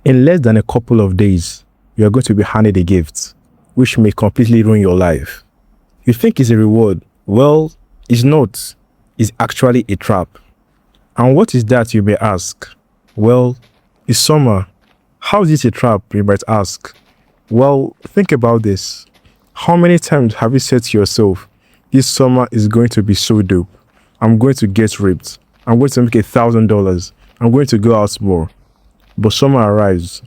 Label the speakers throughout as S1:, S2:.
S1: In less than a couple of days, you are going to be handed a gift, which may completely ruin your life. You think it's a reward? Well, it's not. It's actually a trap. And what is that, you may ask? Well, it's summer. How is this a trap, you might ask? Well, think about this. How many times have you said to yourself, this summer is going to be so dope. I'm going to get ripped. I'm going to make $1,000. I'm going to go out more. But summer arrives,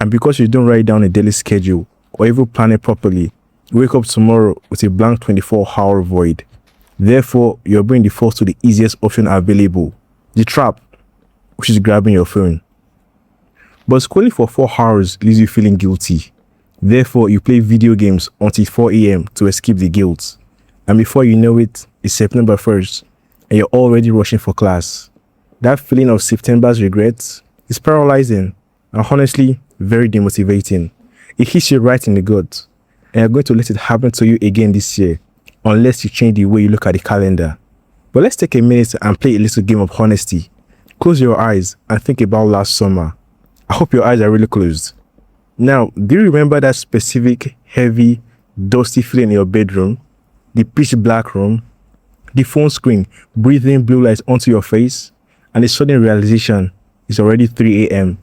S1: and because you don't write down a daily schedule or even plan it properly, you wake up tomorrow with a blank 24-hour void. Therefore, your brain defaults to the easiest option available, the trap, which is grabbing your phone. But scrolling for 4 hours leaves you feeling guilty. Therefore, you play video games until 4 a.m. to escape the guilt. And before you know it, it's September 1st, and you're already rushing for class. That feeling of September's regrets is paralyzing and honestly very demotivating. It hits you right in the gut, and you're going to let it happen to you again this year unless you change the way you look at the calendar. But let's take a minute and play a little game of honesty. Close your eyes and think about last summer. I hope your eyes are really closed. Now, do you remember that specific, heavy, dusty feeling in your bedroom? The pitch black room? The phone screen breathing blue light onto your face? And the sudden realization it's already 3 a.m.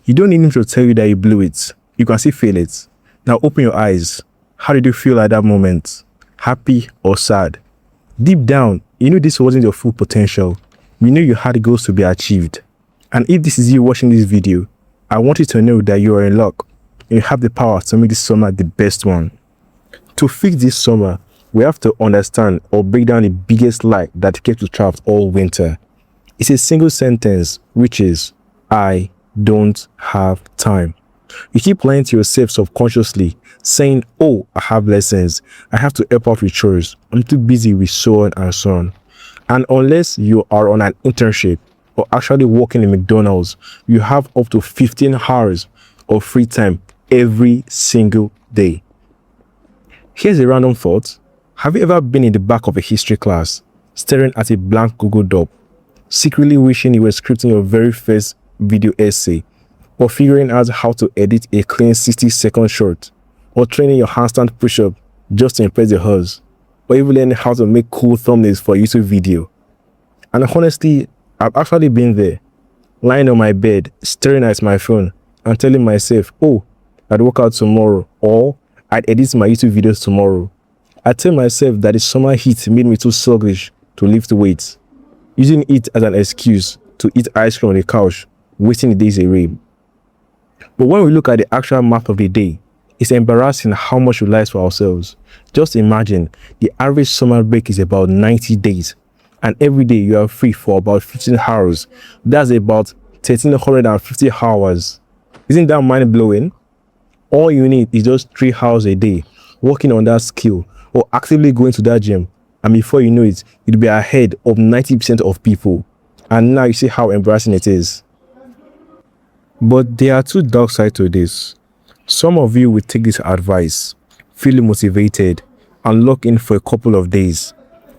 S1: You don't need him to tell you that you blew it. You can still feel it. Now open your eyes. How did you feel at that moment? Happy or sad? Deep down, you knew this wasn't your full potential. You knew you had goals to be achieved. And if this is you watching this video, I want you to know that you are in luck and you have the power to make this summer the best one. To fix this summer, we have to understand or break down the biggest lie that kept you trapped all winter. It's a single sentence, which is, I don't have time. You keep lying to yourself subconsciously, saying, oh, I have lessons. I have to help out with chores. I'm too busy with so on and so on. And unless you are on an internship or actually working in McDonald's, you have up to 15 hours of free time every single day. Here's a random thought. Have you ever been in the back of a history class, staring at a blank Google Doc, secretly wishing you were scripting your very first video essay, or figuring out how to edit a clean 60-second short, or training your handstand push-up just to impress the host, or even learning how to make cool thumbnails for a YouTube video? And honestly, I've actually been there, lying on my bed, staring at my phone, and telling myself, oh, I'd work out tomorrow, or I'd edit my YouTube videos tomorrow. I tell myself that the summer heat made me too sluggish to lift weights, using it as an excuse to eat ice cream on the couch, wasting the days away. But when we look at the actual math of the day, it's embarrassing how much we lie to ourselves. Just imagine, the average summer break is about 90 days, and every day you are free for about 15 hours. That's about 1,350 hours. Isn't that mind-blowing? All you need is just 3 hours a day, working on that skill, or actively going to that gym. And before you know it, you'll be ahead of 90% of people. And now you see how embarrassing it is. But there are two dark sides to this. Some of you will take this advice, feel motivated, and lock in for a couple of days,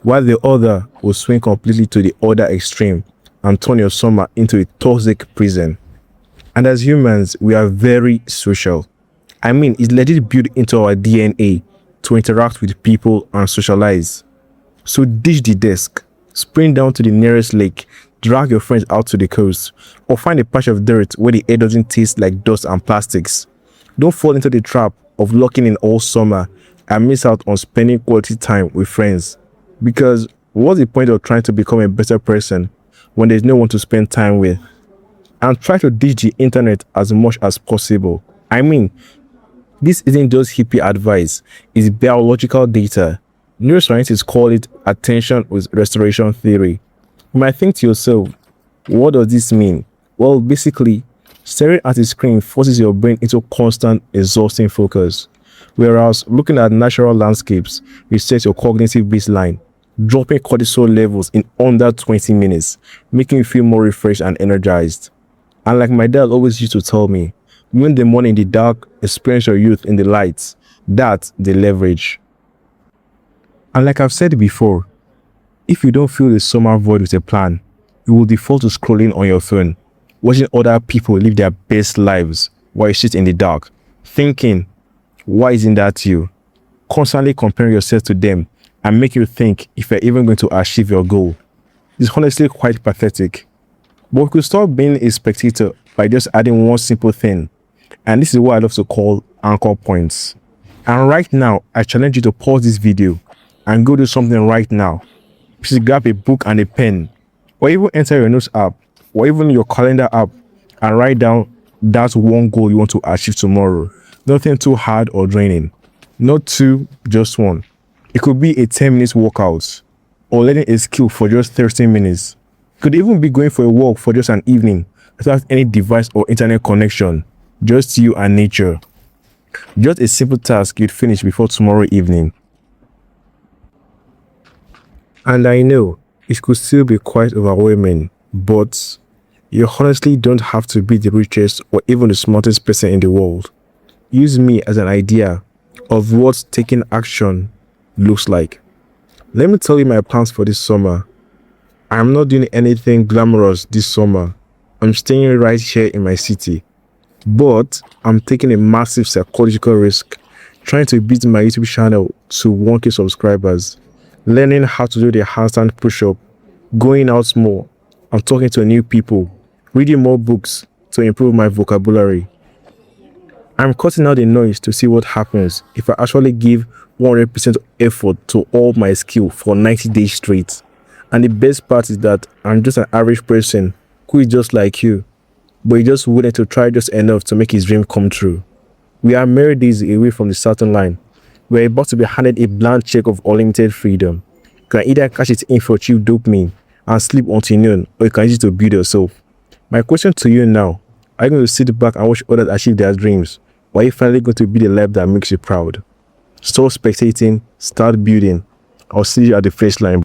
S1: while the other will swing completely to the other extreme and turn your summer into a toxic prison. And as humans, we are very social. I mean, it's legit built into our DNA to interact with people and socialize. So ditch the desk, sprint down to the nearest lake, drag your friends out to the coast, or find a patch of dirt where the air doesn't taste like dust and plastics. Don't fall into the trap of locking in all summer and miss out on spending quality time with friends. Because what's the point of trying to become a better person when there's no one to spend time with? And try to ditch the internet as much as possible. I mean, this isn't just hippie advice, it's biological data. Neuroscientists call it attention restoration theory. You might think to yourself, what does this mean? Well, basically, staring at a screen forces your brain into constant, exhausting focus. Whereas looking at natural landscapes resets your cognitive baseline, dropping cortisol levels in under 20 minutes, making you feel more refreshed and energized. And like my dad always used to tell me, when the morning in the dark, experience your youth in the lights. That's the leverage. And like I've said before, if you don't fill the summer void with a plan, you will default to scrolling on your phone. watching other people live their best lives while you sit in the dark, thinking, why isn't that you? Constantly comparing yourself to them and make you think if you're even going to achieve your goal. It's honestly quite pathetic. But we could stop being a spectator by just adding one simple thing. And this is what I love to call anchor points. And right now, I challenge you to pause this video and go do something right now. Please grab a book and a pen, or even enter your notes app, or even your calendar app, and write down that one goal you want to achieve tomorrow. Nothing too hard or draining. Not two, just one. It could be a 10-minute workout, or learning a skill for just 30 minutes. It could even be going for a walk for just an evening without any device or internet connection, just you and nature. Just a simple task you'd finish before tomorrow evening. And I know it could still be quite overwhelming, but you honestly don't have to be the richest or even the smartest person in the world. Use me as an idea of what taking action looks like. Let me tell you my plans for this summer. I'm not doing anything glamorous this summer. I'm staying right here in my city. But I'm taking a massive psychological risk, trying to beat my YouTube channel to 1K subscribers, learning how to do the handstand push-up, going out more, and talking to new people, reading more books to improve my vocabulary. I'm cutting out the noise to see what happens if I actually give 100% effort to all my skill for 90 days straight. And the best part is that I'm just an average person who is just like you, but he just willing to try just enough to make his dream come true. We are mere days away from the starting line. We're about to be handed a blank check of unlimited freedom. You can either cash it in for cheap dopamine and sleep until noon, or you can use it to build yourself. My question to you now, are you going to sit back and watch others achieve their dreams, or are you finally going to be the life that makes you proud? Stop spectating, start building. I'll see you at the finish line, bro.